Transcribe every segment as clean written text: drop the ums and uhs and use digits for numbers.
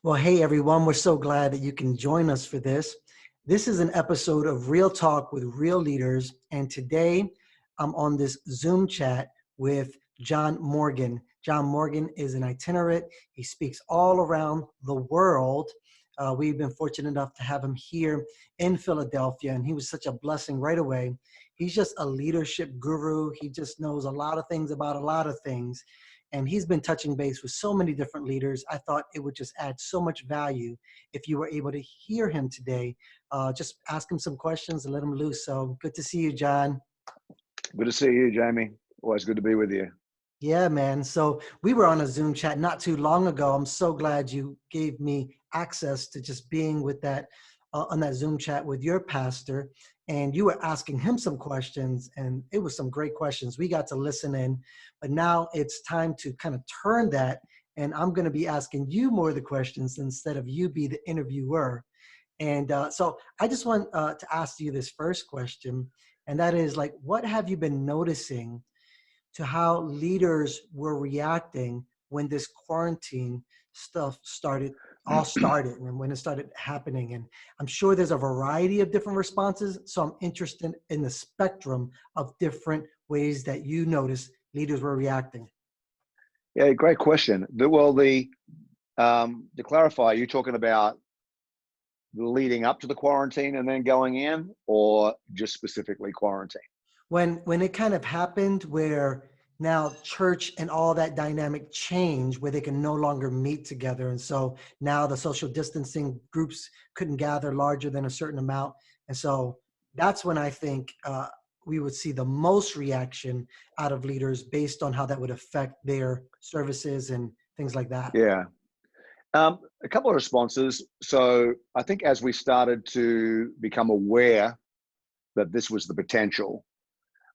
Well, hey everyone, we're so glad that you can join us for this. This is an episode of Real Talk with Real Leaders, and today I'm on this Zoom chat with John Morgan. John Morgan is an itinerant. He speaks all around the world. We've been fortunate enough to have him here in Philadelphia, and he was such a blessing right away. He's just a leadership guru. He just knows a lot of things about a lot of things. And he's been touching base with so many different leaders. I thought it would just add so much value if you were able to hear him today. Just ask him some questions and let him loose. So good to see you, John. Good to see you, Jamie. Always good to be with you. Yeah, man. So we were on a Zoom chat not too long ago. I'm so glad you gave me access to just being with that on that Zoom chat with your pastor. And you were asking him some questions, and it was some great questions. We got to listen in, but now it's time to kind of turn that. And I'm going to be asking you more of the questions instead of you be the interviewer. And so I just want to ask you this first question, and that is like, what have you been noticing to how leaders were reacting when this quarantine stuff started and when it started happening? And I'm sure there's a variety of different responses. So I'm interested in the spectrum of different ways that you notice leaders were reacting. Yeah, great question. To clarify, you're talking about the leading up to the quarantine and then going in, or just specifically quarantine? When it kind of happened where now church and all that dynamic changed where they can no longer meet together, and so now the social distancing groups couldn't gather larger than a certain amount, and so that's when I think we would see the most reaction out of leaders based on how that would affect their services and things like that. Yeah. A couple of responses. So I think as we started to become aware that this was the potential,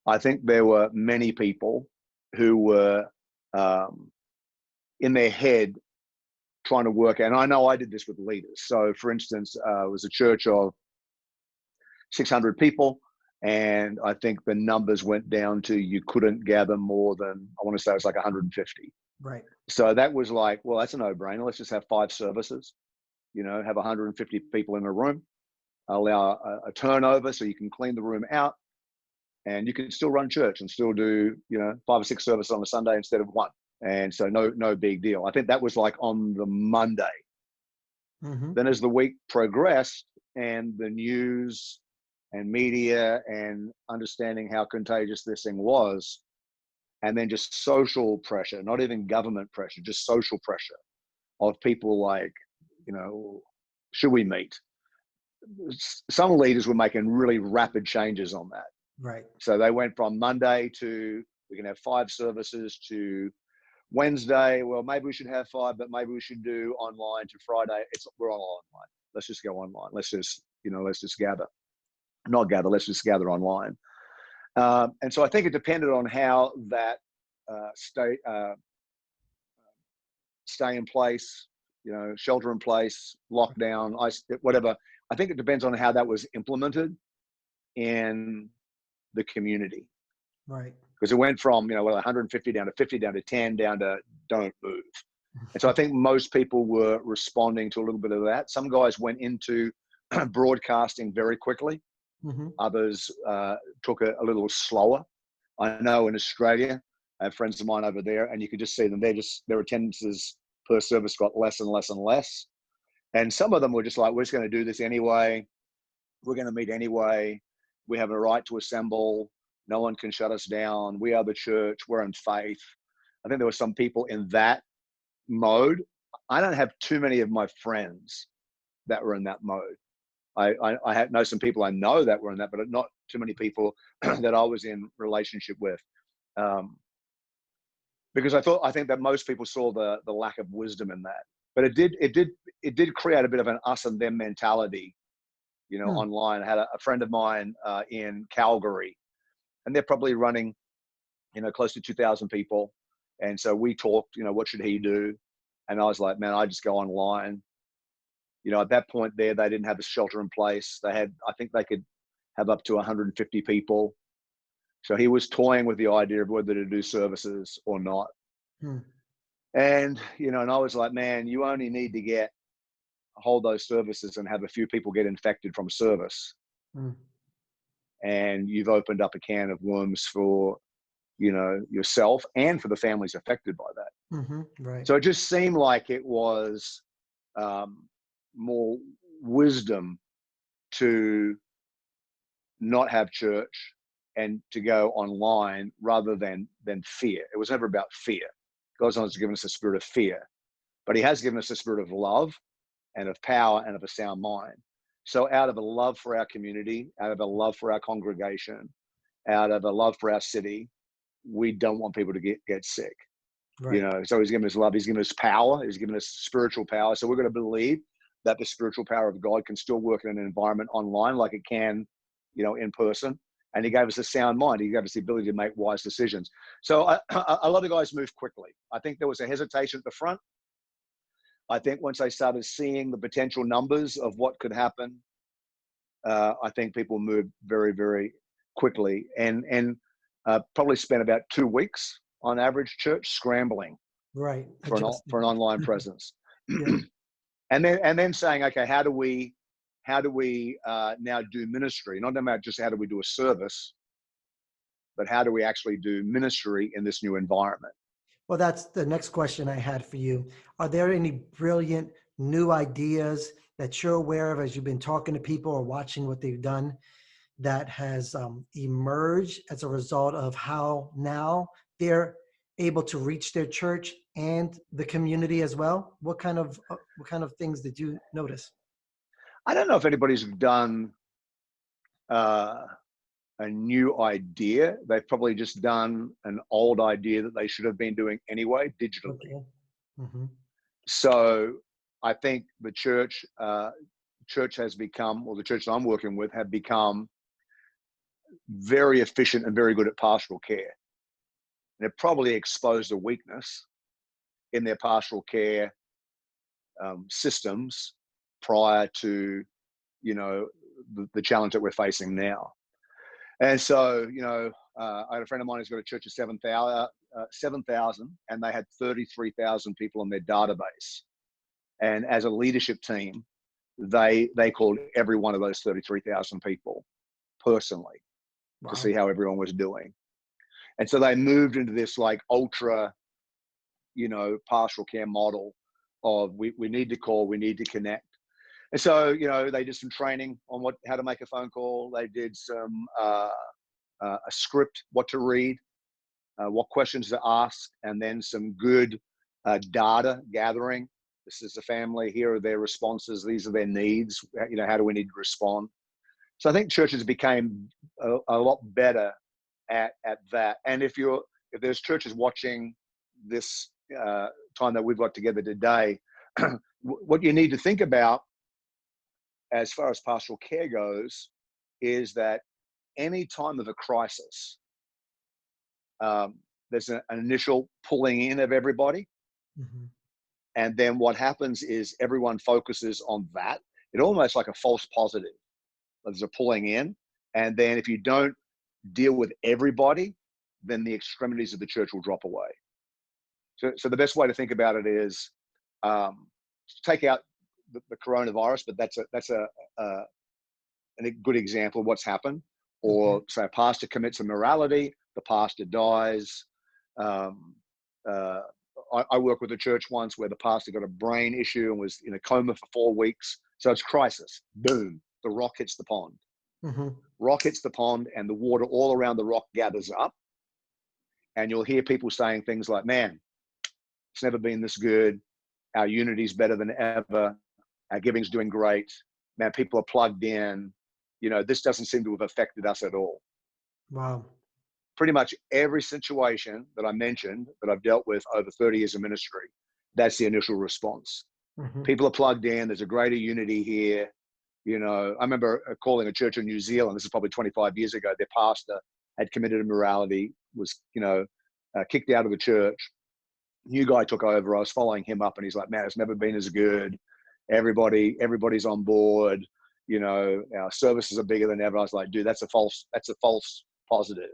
I think there were many people who were in their head trying to work out, and I know I did this with leaders. So for instance, it was a church of 600 people, and I think the numbers went down to you couldn't gather more than, I want to say it was like 150. Right. So that was like, well, that's a no-brainer. Let's just have 5 services, have 150 people in a room, allow a turnover so you can clean the room out, and you can still run church and still do 5 or 6 services on a Sunday instead of 1. And so no big deal. I think that was like on the Monday. Mm-hmm. Then as the week progressed and the news and media and understanding how contagious this thing was, and then just social pressure, not even government pressure, just social pressure of people like, should we meet? Some leaders were making really rapid changes on that. Right. So they went from Monday to, we can have 5 services, to Wednesday, well, maybe we should have 5, but maybe we should do online, to Friday. We're all online. Let's just go online. Let's just gather. Not gather, let's just gather online. And so I think it depended on how that stay in place, shelter in place, lockdown, whatever. I think it depends on how that was implemented in the community. Right. Because it went from 150 down to 50 down to 10 down to don't move. And so I think most people were responding to a little bit of that. Some guys went into broadcasting very quickly. Mm-hmm. Others took a little slower. I know in Australia, I have friends of mine over there, and you could just see them. Their attendances per service got less and less and less. And some of them were just like, we're just going to do this anyway. We're going to meet anyway. We have a right to assemble. No one can shut us down. We are the church. We're in faith. I think there were some people in that mode. I don't have too many of my friends that were in that mode. I know some people I know that were in that, but not too many people that I was in relationship with. Because I think that most people saw the lack of wisdom in that. But it did create a bit of an us and them mentality, online. I had a friend of mine in Calgary, and they're probably running, close to 2,000 people. And so we talked, what should he do? And I was like, man, I just go online. At that point there, they didn't have a shelter in place. I think they could have up to 150 people. So he was toying with the idea of whether to do services or not. And, and I was like, man, you only need to get hold those services and have a few people get infected from service, Mm. and you've opened up a can of worms for, yourself and for the families affected by that. Right. So it just seemed like it was um, more wisdom to not have church and to go online rather than fear. It was never about fear. God's not given us a spirit of fear, but He has given us a spirit of love and of power and of a sound mind. So out of a love for our community, out of a love for our congregation, out of a love for our city, we don't want people to get sick. Right. So He's given us love, He's given us power, He's given us spiritual power. So we're going to believe that the spiritual power of God can still work in an environment online like it can, in person. And He gave us a sound mind. He gave us the ability to make wise decisions. So a lot of guys move quickly. I think there was a hesitation at the front. I think once they started seeing the potential numbers of what could happen, I think people moved very, very quickly, and probably spent about 2 weeks on average, church, scrambling Right. for an Adjusting. online presence, Yeah. and then saying, okay, how do we now do ministry? Not about just how do we do a service, but how do we actually do ministry in this new environment? Well, that's the next question I had for you. Are there any brilliant new ideas that you're aware of as you've been talking to people or watching what they've done that has emerged as a result of how now they're able to reach their church and the community as well? What kind of things did you notice? I don't know if anybody's done uh, a new idea. They've probably just done an old idea that they should have been doing anyway, digitally. Okay. Hmm. So I think the church has become, or the church that I'm working with, have become very efficient and very good at pastoral care. And it probably exposed a weakness in their pastoral care systems prior to, the challenge that we're facing now. And so, I had a friend of mine who's got a church of 7,000, and they had 33,000 people on their database. And as a leadership team, they called every one of those 33,000 people personally to see Wow. how everyone was doing. And so they moved into this like ultra, pastoral care model of we need to call, we need to connect. And so, they did some training on how to make a phone call. They did some a script, what to read, what questions to ask, and then some good data gathering. This is the family. Here are their responses. These are their needs. How do we need to respond? So I think churches became a lot better at that. And if there's churches watching this time that we've got together today, what you need to think about as far as pastoral care goes is that any time of a crisis, there's an initial pulling in of everybody. Hmm. And then what happens is everyone focuses on that. It almost like a false positive. There's a pulling in. And then if you don't deal with everybody, then the extremities of the church will drop away. So the best way to think about it is take out the coronavirus, but that's a good example of what's happened. Okay. Or say a pastor commits immorality, the pastor dies. Um, uh, I worked with a church once where the pastor got a brain issue and was in a coma for 4 weeks. So it's crisis. Boom, the rock hits the pond. Hmm. Rock hits the pond, and the water all around the rock gathers up. And you'll hear people saying things like, man, it's never been this good. Our unity's better than ever. Our giving's doing great. Man, people are plugged in. This doesn't seem to have affected us at all. Wow. Pretty much every situation that I mentioned that I've dealt with over 30 years of ministry, that's the initial response. Hmm. People are plugged in. There's a greater unity here. I remember calling a church in New Zealand. This is probably 25 years ago. Their pastor had committed immorality, was, kicked out of the church. New guy took over. I was following him up, and he's like, man, it's never been as good. Everybody's on board. Our services are bigger than ever. I was like, dude, that's a false positive,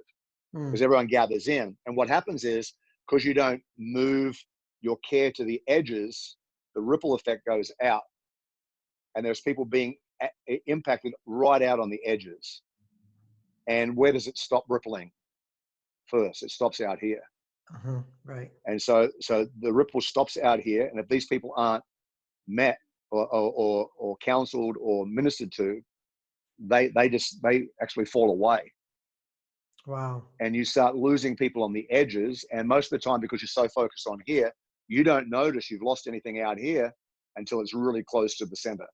Mm. because everyone gathers in. And what happens is, because you don't move your care to the edges, the ripple effect goes out. and there's people being impacted right out on the edges. And where does it stop rippling first? It stops out here. Right. And so the ripple stops out here. And if these people aren't met or counseled or ministered to, they actually fall away. Wow. And you start losing people on the edges. And most of the time, because you're so focused on here, you don't notice you've lost anything out here until it's really close to the center.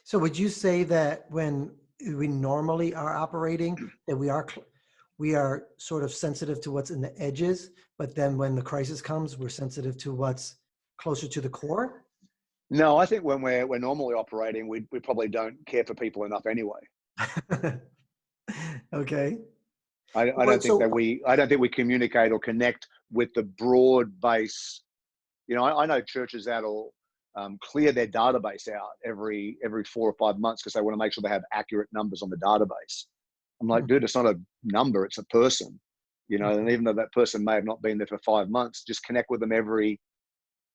So would you say that when we normally are operating, that we are sort of sensitive to what's in the edges, but then when the crisis comes, we're sensitive to what's closer to the core? No, I think when we're normally operating, we probably don't care for people enough anyway. Okay. I Well, don't think so that I don't think we communicate or connect with the broad base. You know, I know churches that'll clear their database out every 4 or 5 months because they want to make sure they have accurate numbers on the database. I'm like, mm, dude, it's not a number, it's a person. You know, and mhm, even though that person may have not been there for 5 months, just connect with them every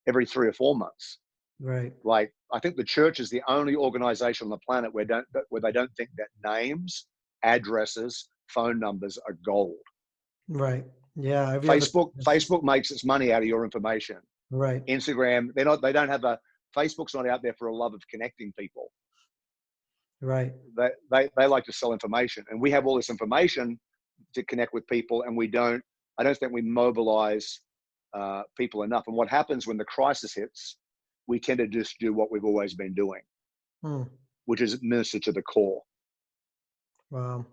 3 or 4 months. right, Like, I think the church is the only organization on the planet where they don't think that names, addresses, phone numbers are gold. right. Yeah, every other Facebook makes its money out of your information. right, Instagram, they don't have Facebook's not out there for a love of connecting people. right, They like to sell information, and we have all this information to connect with people, and I don't think we mobilize people enough. And what happens when the crisis hits, we tend to just do what we've always been doing, mm, which is minister to the core, wow.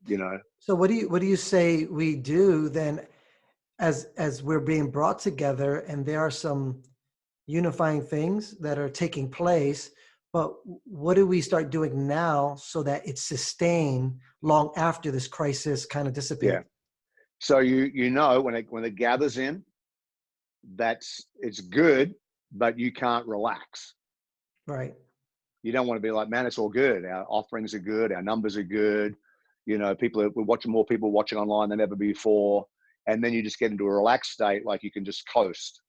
you know. So what do you say we do then as we're being brought together and there are some unifying things that are taking place, but what do we start doing now so that it's sustained long after this crisis kind of Yeah. dissipates? So you know when it gathers in, it's good, but you can't relax. Right. You don't want to be like, man, it's all good. Our offerings are good. Our numbers are good. You know, we're watching more people watching online than ever before. And then you just get into a relaxed state, like you can just coast.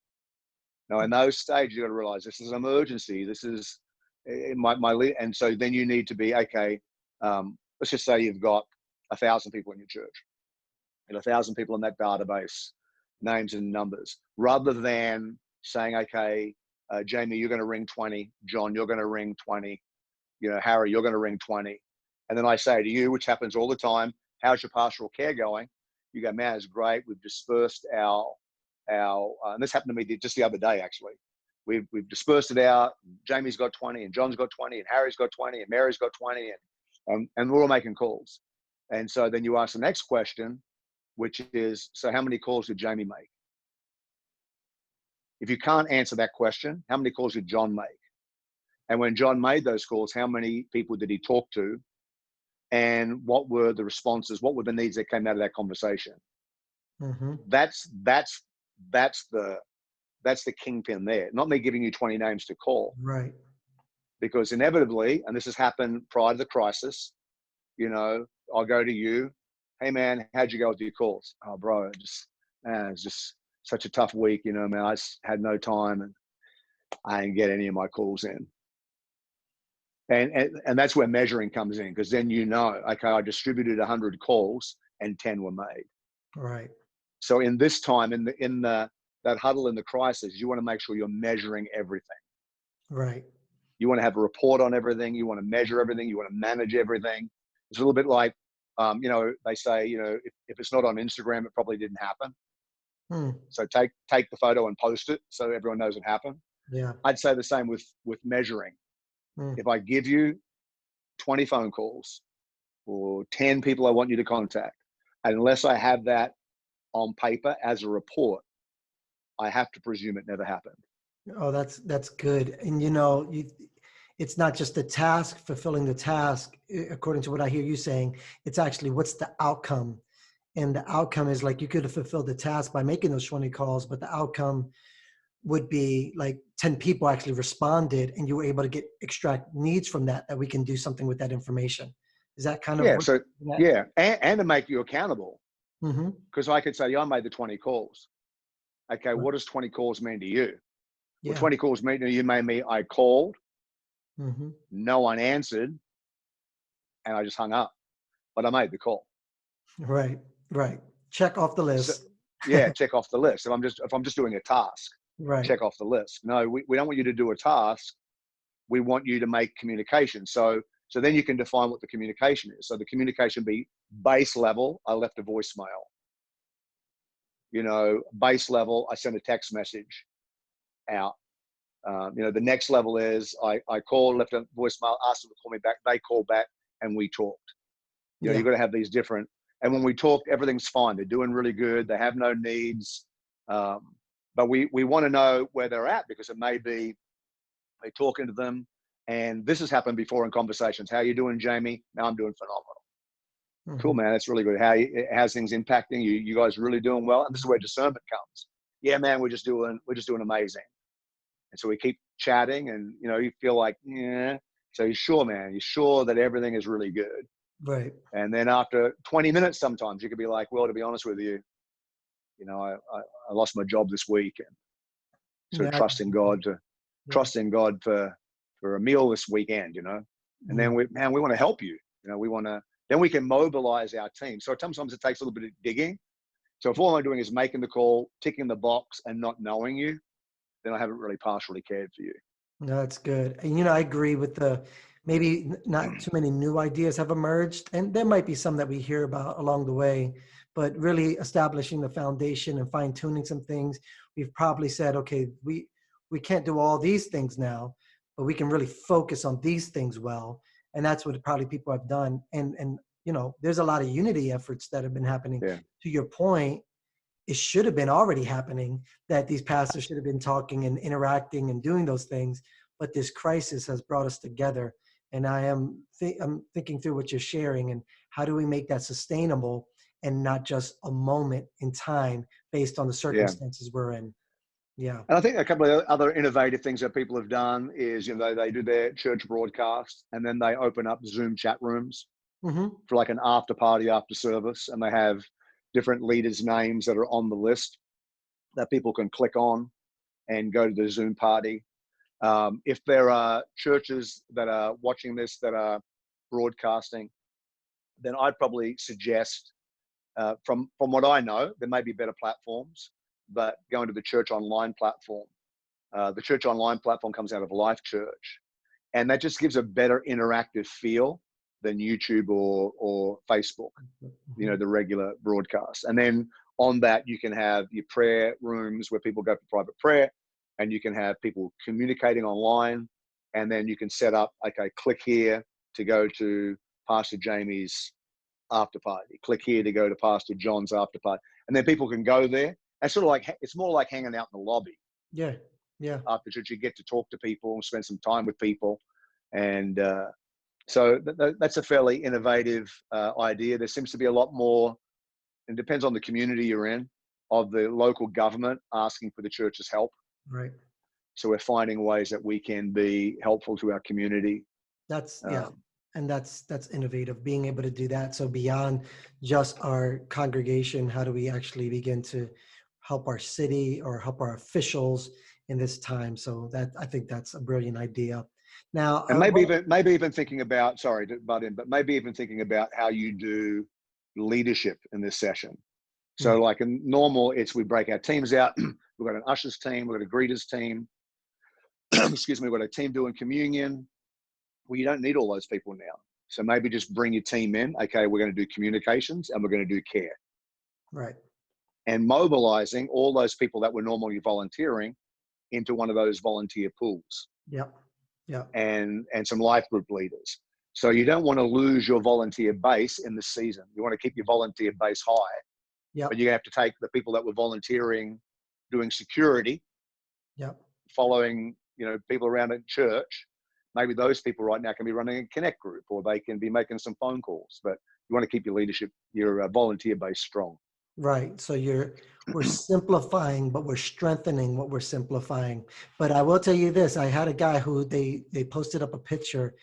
Now, in those stages, you got to realize this is an emergency. This is and so then you need to be, okay, let's just say you've got 1,000 people in your church and 1,000 people in that database, names and numbers, rather than saying, okay, Jamie, you're going to ring 20, John, you're going to ring 20, you know, Harry, you're going to ring 20. And then I say to you, which happens all the time, how's your pastoral care going? You go, man, it's great. We've dispersed and this happened to me just the other day, actually. We've dispersed it out. Jamie's got 20 and John's got 20 and Harry's got 20 and Mary's got 20 and we're all making calls. And so then you ask the next question, which is, so how many calls did Jamie make? If you can't answer that question, how many calls did John make? And when John made those calls, how many people did he talk to? And what were the responses? What were the needs that came out of that conversation? Mm-hmm. That's the kingpin there. Not me giving you 20 names to call, Right. because inevitably, and this has happened prior to the crisis, you know, I'll go to you, hey man, how'd you go with your calls? Oh, bro, it's just such a tough week, you know, man. I just had no time and I didn't get any of my calls in. And that's where measuring comes in, because then you know, okay, I distributed 100 calls and 10 were made. Right. So in this time, in that huddle in the crisis, you want to make sure you're measuring everything. Right. You want to have a report on everything. You want to measure everything. You want to manage everything. It's a little bit like, you know, they say, you know, if it's not on Instagram, it probably didn't happen. Hmm. So take the photo and post it so everyone knows it happened. Yeah. I'd say the same with measuring. Hmm. If I give you 20 phone calls or 10 people I want you to contact, unless I have that on paper as a report, I have to presume it never happened. Oh, that's good. And you know, it's not just the task, fulfilling the task, according to what I hear you saying. It's actually what's the outcome. And the outcome is like you could have fulfilled the task by making those 20 calls, but the outcome would be like 10 people actually responded and you were able to extract needs from that we can do something with that information. Is that kind of Yeah. what So that? yeah, and to make you accountable, Mm-hmm. because I could say, yeah, I made the 20 calls. Okay, Right. what does 20 calls mean to you? Well, Yeah. 20 calls mean to you, I called, Hmm. No one answered, and I just hung up. But I made the call. Right. Right. Check off the So list. yeah, check off the list. If I'm just doing a task, Right. check off the list. No, we don't want you to do a task. We want you to make communication. So then you can define what the communication is. So the communication be base level. I left a voicemail. Base level. I sent a text message out. The next level is I called, left a voicemail, asked them to call me back. They called back, and we talked. You've Yeah. got to have these different. And when we talk, everything's fine. They're doing really good. They have no needs. But we want to know where they're at, because it may be they're talking to them. And this has happened before in conversations. How you doing, Jamie? Now I'm doing phenomenal. Cool, Hmm. man. That's really good. How's things impacting you? You guys really doing well? And this is where discernment comes. Yeah, man, we're just doing amazing. And so we keep chatting, and you feel like, yeah. So you're sure, man. You're sure that everything is really good. Right. And then after 20 minutes, sometimes you could be like, well, to be honest with you, I lost my job this week, and sort of Yeah. Yeah. trusting God for a meal this weekend, and then Mm. we want to help you. Then we can mobilize our team. So sometimes it takes a little bit of digging. So if all I'm doing is making the call, ticking the box, and not knowing you, then I haven't really partially cared for you. No, that's good. And, I agree with maybe not too many new ideas have emerged, and there might be some that we hear about along the way, but really establishing the foundation and fine tuning some things. We've probably said, okay, we can't do all these things now, but we can really focus on these things well. And that's what probably people have done. And there's a lot of unity efforts that have been happening. Yeah. To your point, it should have been already happening, that these pastors should have been talking and interacting and doing those things, but this crisis has brought us together. And I'm thinking through what you're sharing, and how do we make that sustainable and not just a moment in time based on the Yeah. circumstances we're in. Yeah. And I think a couple of other innovative things that people have done is, they do their church broadcast, and then they open up Zoom chat rooms Hmm. for like an after party after service, and they have different leaders' names that are on the list that people can click on and go to the Zoom party. If there are churches that are watching this that are broadcasting, then I'd probably suggest, from what I know, there may be better platforms, but going to the church online platform. The church online platform comes out of Life Church, and that just gives a better interactive feel than YouTube or Facebook, Hmm. the regular broadcast. And then on that, you can have your prayer rooms where people go for private prayer, and you can have people communicating online. And then you can set up, okay, click here to go to Pastor Jamie's after party, click here to go to Pastor John's after party. And then people can go there. And sort of like, it's more like hanging out in the lobby Yeah. Yeah. after church. You get to talk to people and spend some time with people. And so that's a fairly innovative idea. There seems to be a lot more, and it depends on the community you're in, of the local government asking for the church's help. Right. So we're finding ways that we can be helpful to our community. Yeah. And that's innovative, being able to do that. So beyond just our congregation, how do we actually begin to help our city or help our officials in this time? So that, I think that's a brilliant idea. Now, And maybe even thinking about, sorry to butt in, but maybe even thinking about how you do leadership in this session. So like in normal, it's we break our teams out. We've got an ushers team, we've got a greeters team. Excuse me, we've got a team doing communion. Well, you don't need all those people now. So maybe just bring your team in. Okay, we're going to do communications and we're going to do care. right. And mobilizing all those people that were normally volunteering into one of those volunteer pools, Yep. Yep. and some life group leaders. So you don't want to lose your volunteer base in the season. You want to keep your volunteer base high, but Yep. you have to take the people that were volunteering doing security, Yep. following, people around at church. Maybe those people right now can be running a connect group, or they can be making some phone calls, but you want to keep your leadership, your volunteer base strong. Right. So we're simplifying, but we're strengthening what we're simplifying. But I will tell you this: I had a guy who they posted up a picture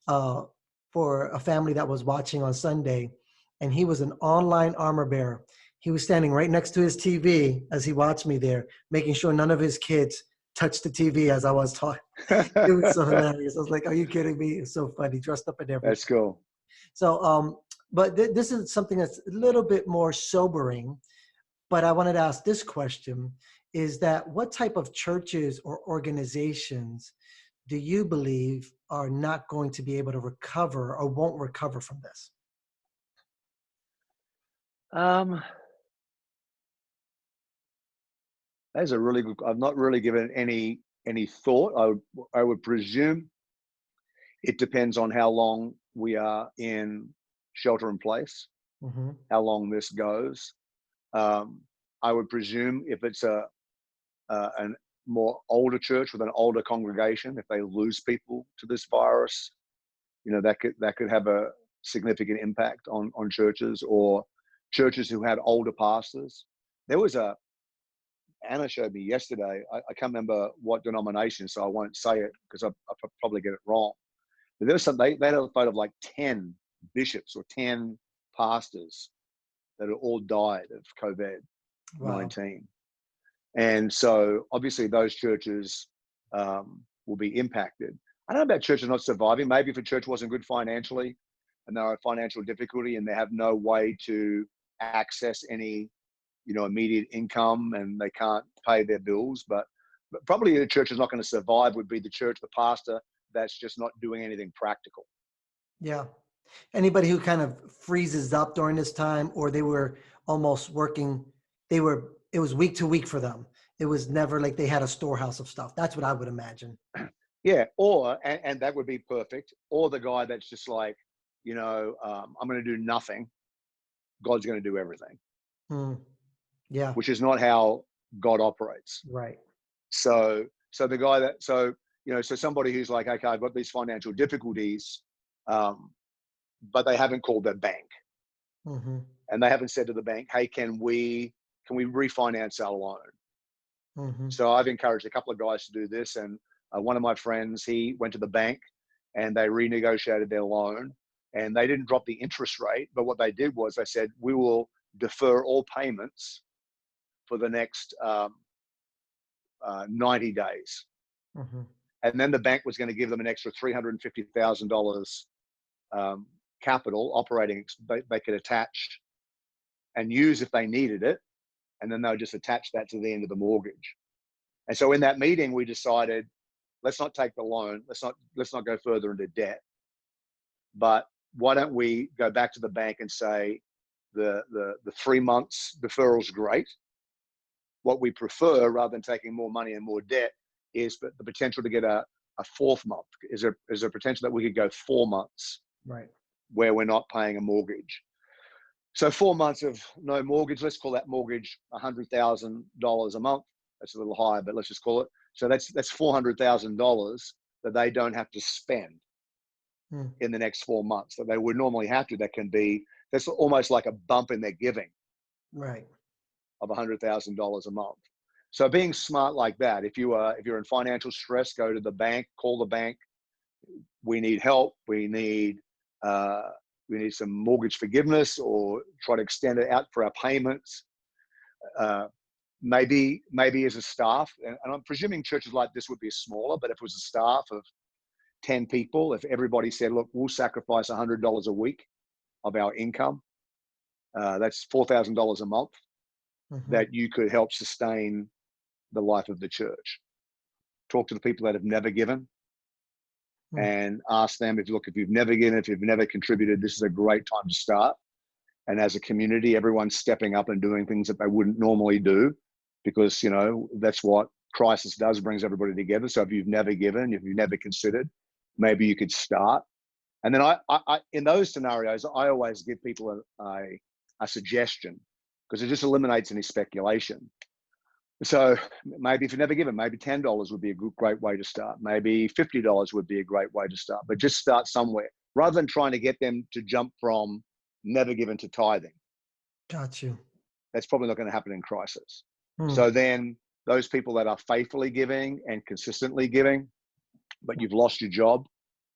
uh, for a family that was watching on Sunday, and he was an online armor bearer. He was standing right next to his TV as he watched me there, making sure none of his kids touch the TV as I was talking. It was so hilarious. I was like, "Are you kidding me?" It's so funny, dressed up in That's everything. cool. So, but this is something that's a little bit more sobering. But I wanted to ask this question: is that what type of churches or organizations do you believe are not going to be able to recover or won't recover from this? Um, that's a really good. I've not really given any thought. I would presume it depends on how long we are in shelter in place, Hmm. how long this goes. Um, I would presume if it's an more older church with an older congregation, if they lose people to this virus, that could have a significant impact on churches, or churches who had older pastors. There was a Anna showed me yesterday. I can't remember what denomination, so I won't say it because I probably get it wrong. But there was some. They had a photo of like 10 bishops or 10 pastors that had all died of COVID Wow. 19. And so obviously those churches will be impacted. I don't know about churches not surviving. Maybe if a church wasn't good financially and they're in financial difficulty and they have no way to access any, immediate income and they can't pay their bills. But probably the church is not going to survive would be the church, the pastor that's just not doing anything practical. Yeah. Anybody who kind of freezes up during this time, or they were almost working, it was week to week for them. It was never like they had a storehouse of stuff. That's what I would imagine. Yeah, or and that would be perfect. Or the guy that's just like, I'm going to do nothing. God's going to do everything, Hmm. Yeah. which is not how God operates. Right. So the guy that so somebody who's like, okay, I've got these financial difficulties, um, but they haven't called their bank Hmm. and they haven't said to the bank, hey, can we refinance our loan? Hmm. So I've encouraged a couple of guys to do this, and one of my friends, he went to the bank and they renegotiated their loan, and they didn't drop the interest rate, but what they did was they said, we will defer all payments for the next 90 days. Hmm. And then the bank was going to give them an extra $350,000 capital operating they could attach and use if they needed it. And then they'll just attach that to the end of the mortgage. And so in that meeting, we decided, let's not take the loan. Let's not go further into debt. But why don't we go back to the bank and say the 3 months deferral is great. What we prefer, rather than taking more money and more debt, is the potential to get a fourth month. Is there potential that we could go 4 months Right. where we're not paying a mortgage? So 4 months of no mortgage. Let's call that mortgage $100,000 a month. That's a little high, but let's just call it. So that's $400,000 that they don't have to spend Hmm. in the next 4 months that they would normally have to. That's almost like a bump in their giving Right. of $100,000 a month. So being smart like that, if you're in financial stress, go to the bank, call the bank. We need help. Uh, we need some mortgage forgiveness, or try to extend it out for our payments. Uh, maybe as a staff, and I'm presuming churches like this would be smaller, but if it was a staff of 10 people, if everybody said, look, we'll sacrifice $100 a week of our income, that's $4,000 a month Hmm. that you could help sustain the life of the church. Talk to the people that have never given Hmm. and ask them, if you've never given, if you've never contributed, this is a great time to start. And as a community, everyone's stepping up and doing things that they wouldn't normally do, because that's what crisis does, brings everybody together. So if you've never given, if you've never considered, maybe you could start. And then I in those scenarios, I always give people a suggestion, because it just eliminates any speculation. So maybe if you've never given, maybe $10 would be a great way to start. Maybe $50 would be a great way to start, but just start somewhere rather than trying to get them to jump from never given to tithing. Got you. That's probably not going to happen in crisis. Hmm. So then those people that are faithfully giving and consistently giving, but you've lost your job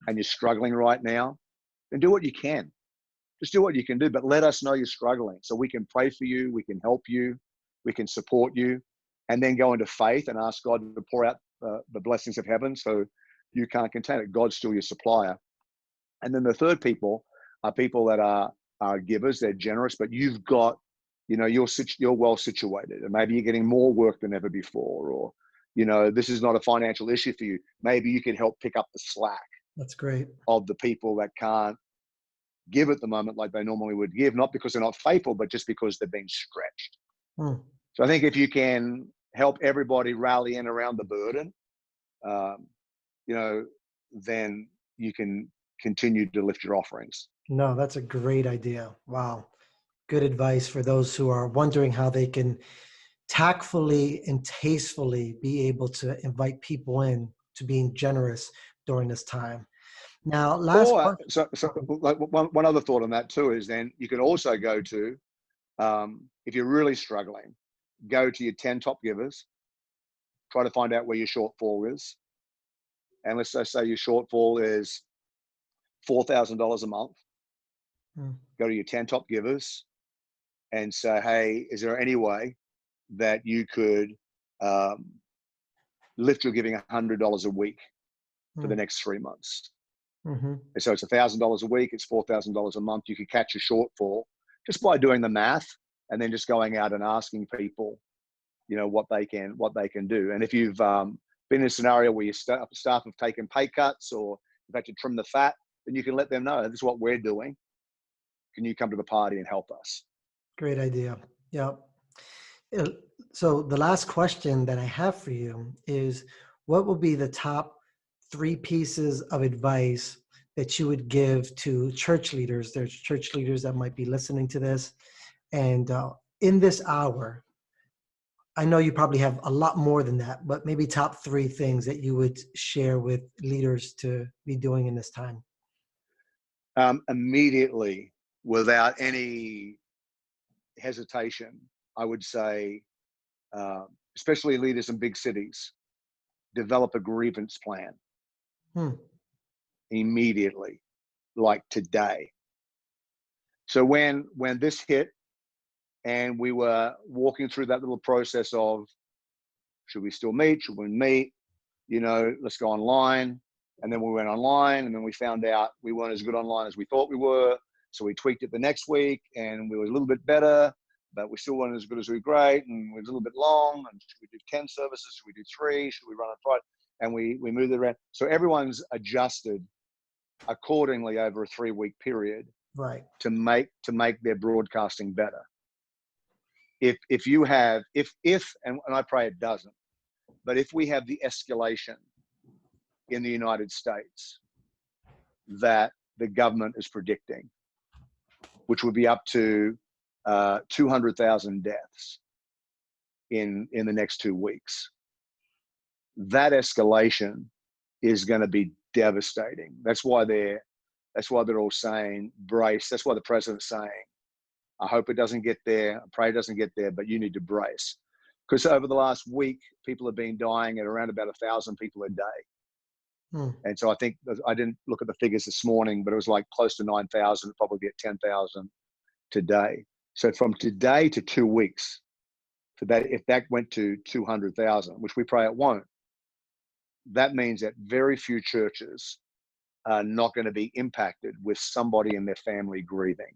and you're struggling right now, then do what you can. Just do what you can do, but let us know you're struggling so we can pray for you, we can help you, we can support you, and then go into faith and ask God to pour out the blessings of heaven, so you can't contain it. God's still your supplier. And then the third people are people that are givers. They're generous, but you've got, you're well situated, and maybe you're getting more work than ever before, or this is not a financial issue for you. Maybe you can help pick up the slack That's great. of the people that can't give at the moment like they normally would give, not because they're not faithful, but just because they're being stretched. Hmm. So I think if you can help everybody rally in around the burden, um, then you can continue to lift your offerings. No, that's a great idea. Wow. Good advice for those who are wondering how they can tactfully and tastefully be able to invite people in to being generous during this time. Now, last Or question. so like one other thought on that too is then you can also go to, if you're really struggling, go to your 10 top givers, try to find out where your shortfall is. And let's just say your shortfall is $4,000 a month. Hmm. Go to your 10 top givers and say, hey, is there any way that you could um, lift your giving $100 a week for Hmm. the next 3 months? Mm-hmm. And so it's $1,000 a week, it's $4,000 a month. You could catch a shortfall just by doing the math and then just going out and asking people, what they can do. And if you've been in a scenario where your staff have taken pay cuts or you've had to trim the fat, then you can let them know this is what we're doing. Can you come to the party and help us? Great idea. Yep. Uh, So the last question that I have for you is, what will be the top 3 pieces of advice that you would give to church leaders? There's church leaders that might be listening to this. And in this hour, I know you probably have a lot more than that, but maybe top 3 things that you would share with leaders to be doing in this time. Immediately, without any hesitation, I would say, especially leaders in big cities, develop a grievance plan Hmm. immediately, like today. So when this hit and we were walking through that little process of should we still meet? Should we meet? Let's go online. And then we went online, and then we found out we weren't as good online as we thought we were. So we tweaked it the next week, and we were a little bit better, but we still weren't as good as we were great, and we're a little bit long. And should we do 10 services? Should we do 3? Should we run on Friday? And we moved it around. So everyone's adjusted accordingly over a 3-week period Right. to make their broadcasting better. If you have if and I pray it doesn't, but if we have the escalation in the United States that the government is predicting, which would be up to 200,000 deaths in the next 2 weeks, that escalation is going to be devastating. That's why they're all saying brace. That's why the president's saying, I hope it doesn't get there. I pray it doesn't get there, but you need to brace. Because over the last week, people have been dying at around about 1,000 people a day. Hmm. And so I think, I didn't look at the figures this morning, but it was like close to 9,000, probably at 10,000 today. So from today to 2 weeks, if that went to 200,000, which we pray it won't, that means that very few churches are not going to be impacted with somebody in their family grieving.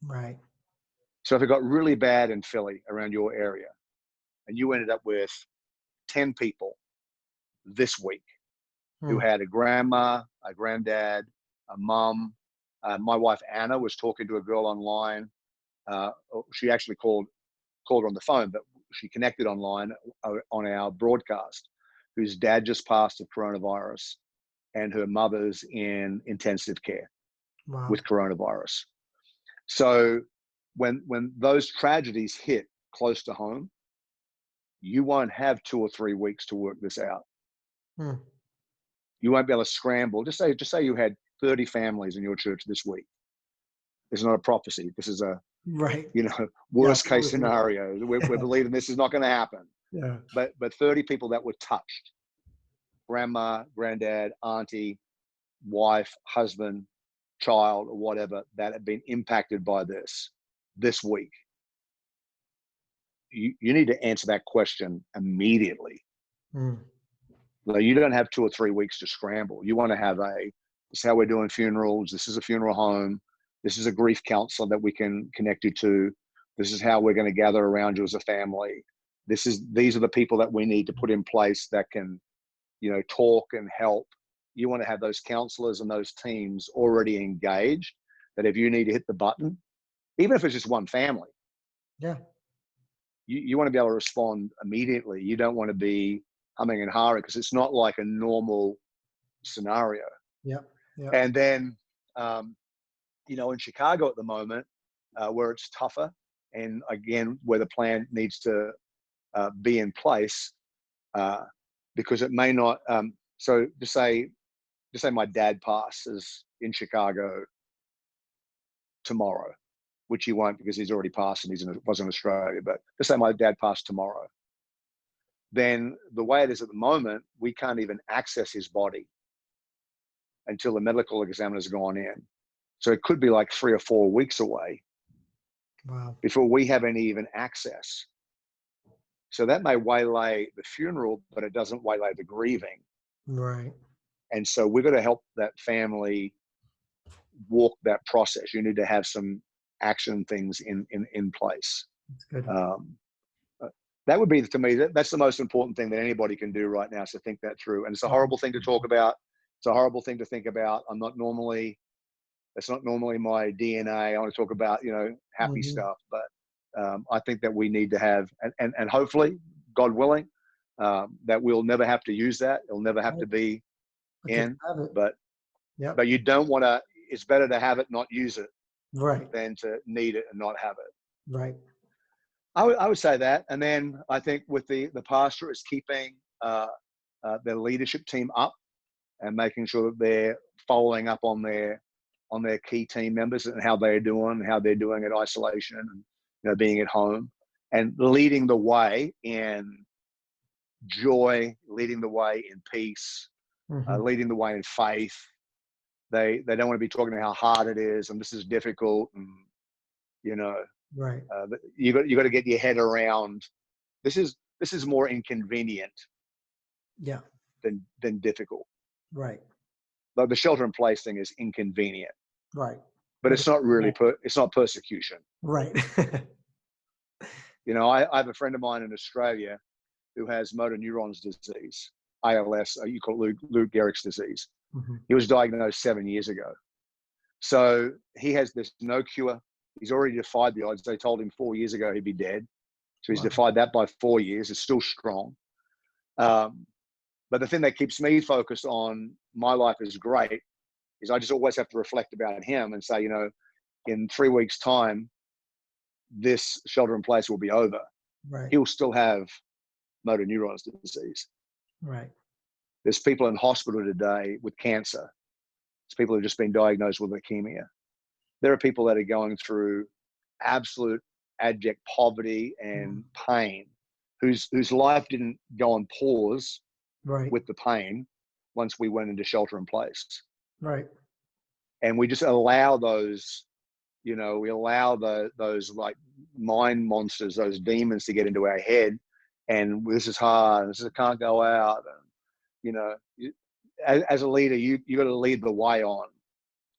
Right. So if it got really bad in Philly around your area and you ended up with 10 people this week who Hmm. had a grandma, a granddad, a mom, my wife Anna was talking to a girl online. She actually called her on the phone, but she connected online on our broadcast, whose dad just passed of coronavirus and her mother's in intensive care Wow. with coronavirus. So when those tragedies hit close to home, you won't have 2 or 3 weeks to work this out. Hmm. You won't be able to scramble. Just say you had 30 families in your church this week. This is not a prophecy. This is a Right. Yeah. worst case scenario. We're believing this is not going to happen. Yeah. But 30 people that were touched, grandma, granddad, auntie, wife, husband, child, or whatever, that have been impacted by this week. You need to answer that question immediately. Hmm. Like, you don't have 2 or 3 weeks to scramble. You want to have this is how we're doing funerals. This is a funeral home. This is a grief counselor that we can connect you to. This is how we're going to gather around you as a family. These are the people that we need to put in place that can, talk and help. You want to have those counselors and those teams already engaged, that if you need to hit the button, even if it's just one family, Yeah. you want to be able to respond immediately. You don't want to be humming and hawing, because it's not like a normal scenario. Yep. Yep. And then, in Chicago at the moment, where it's tougher, and again, where the plan needs to be in place, because it may not. So just say my dad passes in Chicago tomorrow, which he won't, because he's already passed and was in Australia. But just say my dad passed tomorrow. Then the way it is at the moment, we can't even access his body until the medical examiner's gone in. So it could be like 3 or 4 weeks away Wow. before we have any even access. So that may waylay the funeral, but it doesn't waylay the grieving. Right. And so we've got to help that family walk that process. You need to have some action things in place. That's good. That would be, to me, that's the most important thing that anybody can do right now, is to think that through. And it's a horrible thing to talk about. It's a horrible thing to think about. That's not normally my DNA. I want to talk about, happy stuff, but I think that we need to have, and hopefully, God willing, that we'll never have to use that. It'll never have to be in, but you don't want to. It's better to have it, not use it, Right. than to need it and not have it. Right. I would say that. And then I think with the pastor is keeping their leadership team up, and making sure that they're following up on their key team members and how they're doing, at isolation, and being at home, and leading the way in joy, leading the way in peace, leading the way in faith. They don't want to be talking about how hard it is and this is difficult, and Right. you got to get your head around this is more inconvenient Yeah. than difficult. Right. Like the shelter in place thing is inconvenient, Right. but it's not really it's not persecution. Right. I have a friend of mine in Australia who has motor neurons disease, ALS. You call it Lou Gehrig's disease. He was diagnosed 7 years ago. So there's no cure. He's already defied the odds. They told him 4 years ago he'd be dead. So he's defied that by 4 years. It's still strong. But the thing that keeps me focused on my life is great is I just always have to reflect about him and say, in 3 weeks' time, this shelter in place will be over. Right. He'll still have motor neurons disease. Right. There's people in hospital today with cancer. There's people who've just been diagnosed with leukemia. There are people that are going through absolute abject poverty and pain, whose life didn't go on pause with the pain once we went into shelter in place. Right. And we just allow those, those like mind monsters, those demons to get into our head. And this is hard. This is, I can't go out. And, as a leader, you got to lead the way on.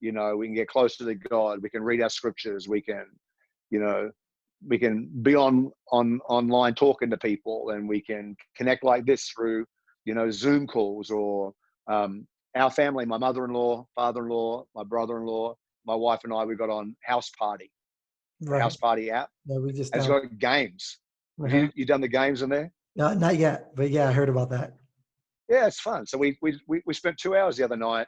We can get closer to God. We can read our scriptures. We can, we can be online talking to people, and we can connect like this through, Zoom calls, or our family, my mother-in-law, father-in-law, my brother-in-law, my wife and I, we got on House Party, the House Party app. Yeah, we just and it's got games. Have you done the games in there? No, not yet, but yeah, I heard about that. Yeah, it's fun. So we spent 2 hours the other night,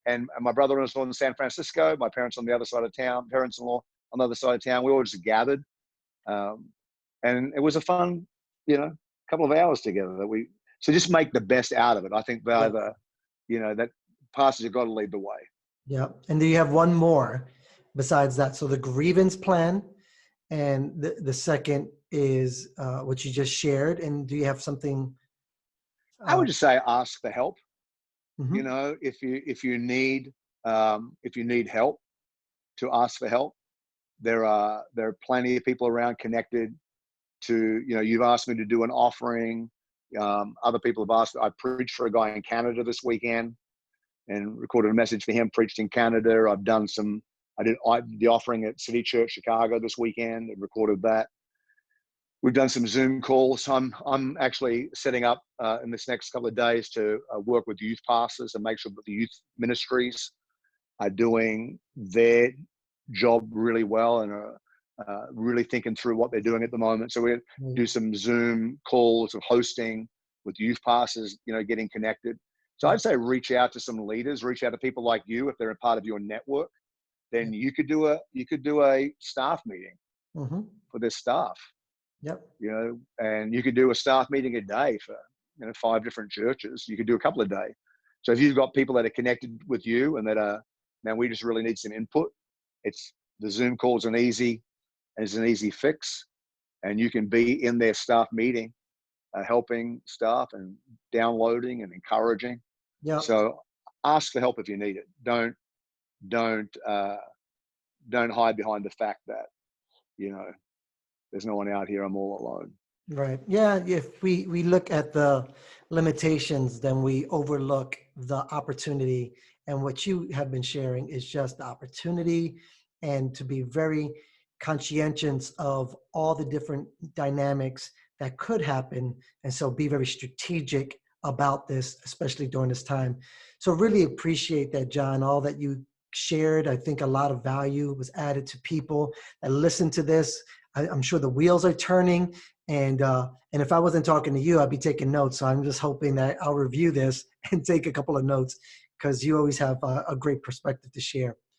and my brother-in-law's in San Francisco, my parents on the other side of town, parents-in-law on the other side of town. We all just gathered, and it was a fun, couple of hours together. So just make the best out of it. I think that pastors have got to lead the way. Yeah. And do you have one more besides that? So the grievance plan, and the second is what you just shared. And do you have something? I would just say ask for help. Mm-hmm. If you need help, to ask for help. There are plenty of people around connected to, you've asked me to do an offering. Other people have asked. I preached for a guy in Canada this weekend and recorded a message for him. Preached in Canada. I've done some. I did the offering at City Church Chicago this weekend and recorded that. We've done some Zoom calls. I'm actually setting up in this next couple of days to work with youth pastors and make sure that the youth ministries are doing their job really well and are really thinking through what they're doing at the moment. So we do some Zoom calls of hosting with youth pastors, getting connected. So I'd say reach out to some leaders, reach out to people like you if they're a part of your network. Then you could do a staff meeting for this staff. Yep. And you could do a staff meeting a day for 5 different churches. You could do a couple a day. So if you've got people that are connected with you and that are, man, we just really need some input. The Zoom calls an easy fix, and you can be in their staff meeting, helping staff and downloading and encouraging. Yeah. So ask for help if you need it. Don't hide behind the fact that there's no one out here. I'm all alone. Right. Yeah. If we look at the limitations, then we overlook the opportunity. And what you have been sharing is just the opportunity, and to be very conscientious of all the different dynamics that could happen. And so be very strategic about this, especially during this time. So really appreciate that, John, all that you shared. I think a lot of value was added to people that listen to this. I'm sure the wheels are turning, and if I wasn't talking to you, I'd be taking notes. So I'm just hoping that I'll review this and take a couple of notes, because you always have a great perspective to share.